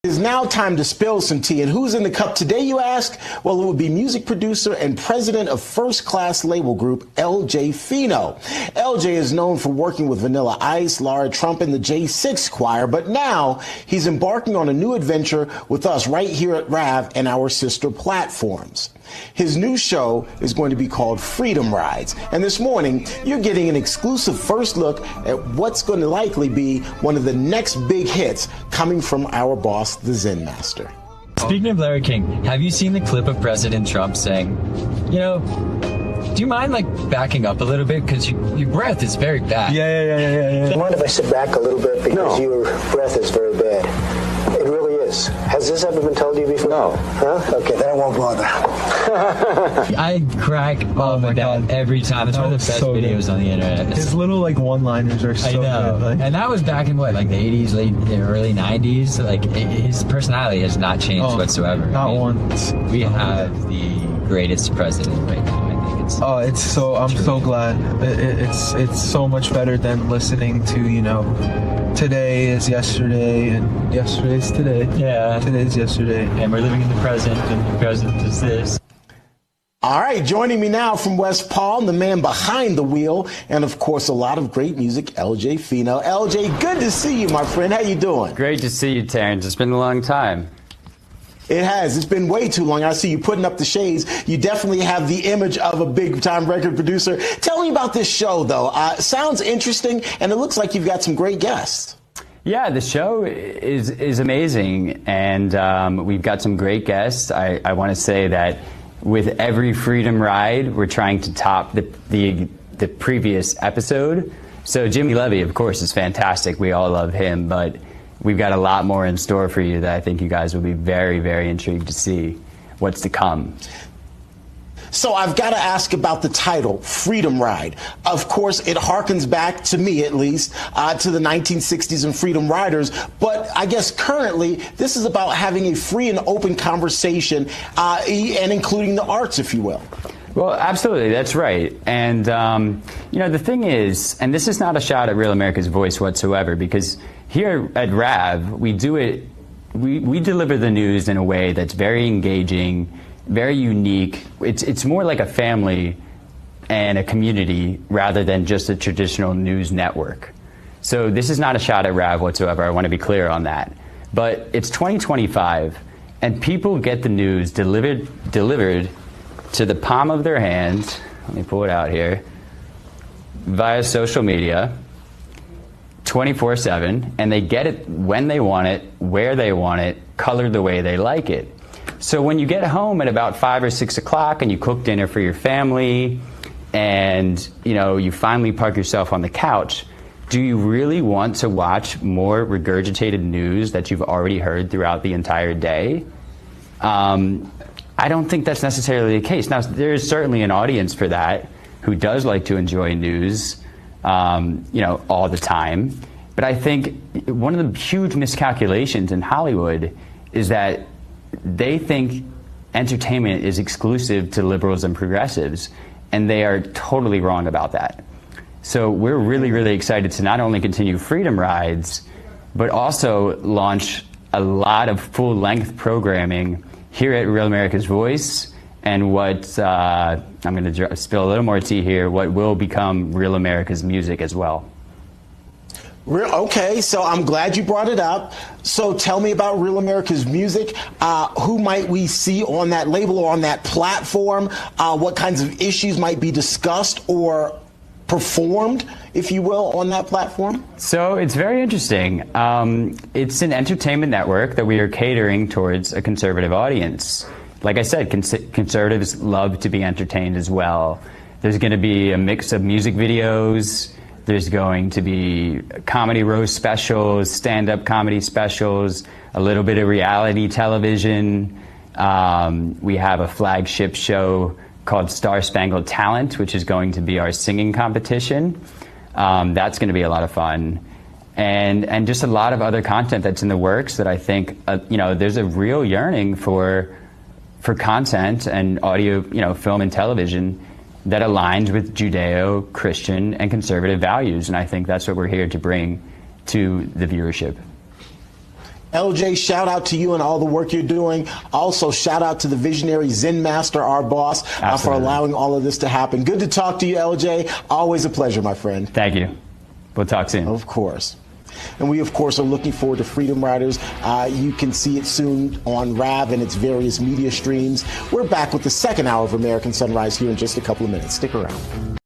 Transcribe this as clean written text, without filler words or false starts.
It is now time to spill some tea. And who's in the cup today, you ask? Well, it would be music producer and president of First Class label group LJ Fino. LJ is known for working with Vanilla Ice, Lara Trump, and the J6 Choir, but now he's embarking on a new adventure with us right here at RAV and our sister platforms. His new show is going to be called Freedom Rides. And this morning, you're getting an exclusive first look at what's going to likely be one of the next big hits coming from our boss, the Zen Master. Speaking of Larry King, have you seen the clip of President Trump saying, you know, do you mind backing up a little bit? Because your breath is very bad. Yeah. Do you mind if I sit back a little bit? Because your breath is very bad. It really is. Has this ever been told to you before? No. Huh? Okay, then I won't bother. I crack up with that every time. It's one of the best videos on the internet. His little one-liners are so good. And that was back in the 80s, early 90s. His personality has not changed whatsoever. Not once. We have the greatest president right now. I'm so glad. It's so much better than listening to, today is yesterday and yesterday's today. Yeah. Today's yesterday. And we're living in the present, and the present is this. All right, joining me now from West Palm, the man behind the wheel, and of course a lot of great music, LJ Fino. LJ, good to see you, my friend. How you doing? Great to see you, Terrence. It's been a long time. It has. It's been way too long. I see you putting up the shades. You definitely have the image of a big-time record producer. Tell me about this show, though. Sounds interesting, and it looks like you've got some great guests. Yeah, the show is amazing, and we've got some great guests. I want to say that with every Freedom Ride, we're trying to top the previous episode. So Jimmy Levy, of course, is fantastic. We all love him, but we've got a lot more in store for you that I think you guys will be very, very intrigued to see what's to come. So I've got to ask about the title, Freedom Ride. Of course, it harkens back, to me at least, to the 1960s and Freedom Riders. But I guess currently, this is about having a free and open conversation and including the arts, if you will. Well, absolutely, that's right. And, the thing is, and this is not a shot at Real America's Voice whatsoever, because here at RAV, we deliver the news in a way that's very engaging, very unique. It's more like a family and a community rather than just a traditional news network. So this is not a shot at RAV whatsoever. I want to be clear on that. But it's 2025, and people get the news delivered to the palm of their hand. Let me pull it out here. Via social media, 24/7, and they get it when they want it, where they want it, colored the way they like it. So when you get home at about 5 or 6 o'clock and you cook dinner for your family and you finally park yourself on the couch, do you really want to watch more regurgitated news that you've already heard throughout the entire day? I don't think that's necessarily the case. Now, there is certainly an audience for that who does like to enjoy news, all the time. But I think one of the huge miscalculations in Hollywood is that they think entertainment is exclusive to liberals and progressives, and they are totally wrong about that. So we're really, really excited to not only continue Freedom Rides, but also launch a lot of full-length programming here at Real America's Voice, and what, I'm going to spill a little more tea here, what will become Real America's Music as well. Okay, so I'm glad you brought it up. So tell me about Real America's Music. Who might we see on that label or on that platform? What kinds of issues might be discussed or performed, if you will, on that platform? So it's very interesting. It's an entertainment network that we are catering towards a conservative audience. Like I said, conservatives love to be entertained as well. There's going to be a mix of music videos. There's going to be comedy roast specials, stand-up comedy specials, a little bit of reality television. We have a flagship show called Star-Spangled Talent, which is going to be our singing competition. That's going to be a lot of fun. And just a lot of other content that's in the works that I think, there's a real yearning for content and audio, film and television that aligns with Judeo-Christian and conservative values. And I think that's what we're here to bring to the viewership. LJ, shout out to you and all the work you're doing. Also, shout out to the visionary Zen Master, our boss, for allowing all of this to happen. Good to talk to you, LJ. Always a pleasure, my friend. Thank you. We'll talk soon. Of course. And we, of course, are looking forward to Freedom Riders. You can see it soon on RAV and its various media streams. We're back with the second hour of American Sunrise here in just a couple of minutes. Stick around.